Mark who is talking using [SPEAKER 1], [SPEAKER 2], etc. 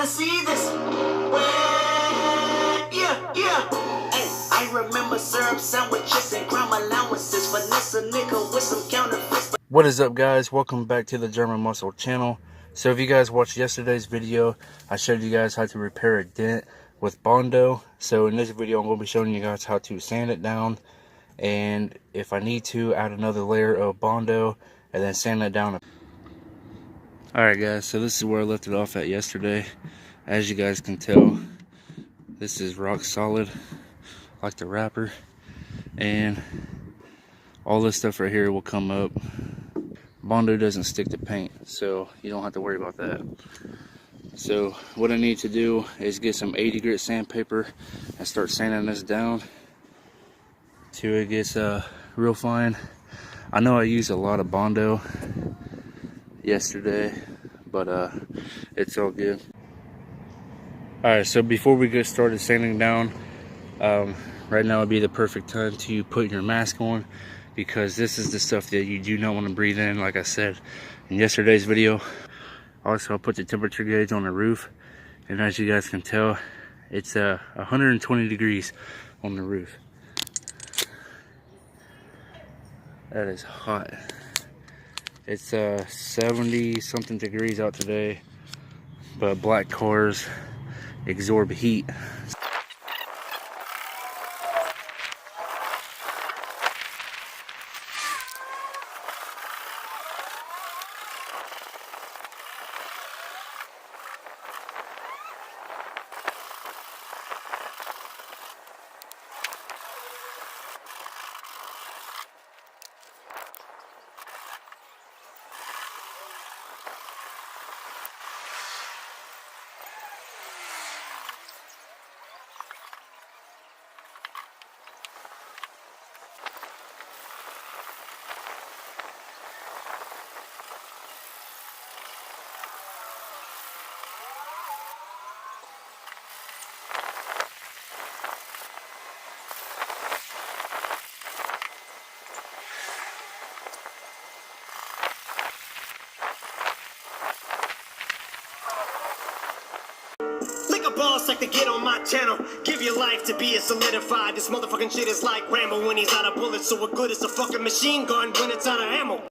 [SPEAKER 1] gotta see this. Yeah. Hey, I remember syrup sandwiches and crime allowances. Finesse a nigga with some counterfeits.
[SPEAKER 2] What is up, guys? Welcome back to the German Muscle channel. So if you guys watched yesterday's video, I showed you guys how to repair a dent with Bondo. So in this video, I'm going to be showing you guys how to sand it down, and if I need to, add another layer of Bondo and then sand it down. Alright guys, so this is where I left it off at yesterday. As you guys can tell, this is rock solid, like the wrapper, and all this stuff right here will come up. Bondo doesn't stick to paint, so you don't have to worry about that. So what I need to do is get some 80 grit sandpaper and start sanding this down till it gets real fine. I know I used a lot of Bondo yesterday, but it's all good. Alright, so before we get started sanding down, right now would be the perfect time to put your mask on, because this is the stuff that you do not want to breathe in, like I said in yesterday's video. Also, I put the temperature gauge on the roof, and as you guys can tell, it's 120 degrees on the roof. That is hot. It's 70 something degrees out today, but black cars absorb heat.
[SPEAKER 3] Boss like to get on my channel. Give your life to be a solidified. This motherfucking shit is like Rambo when he's out of bullets. So what good is a fucking machine gun when it's out of ammo?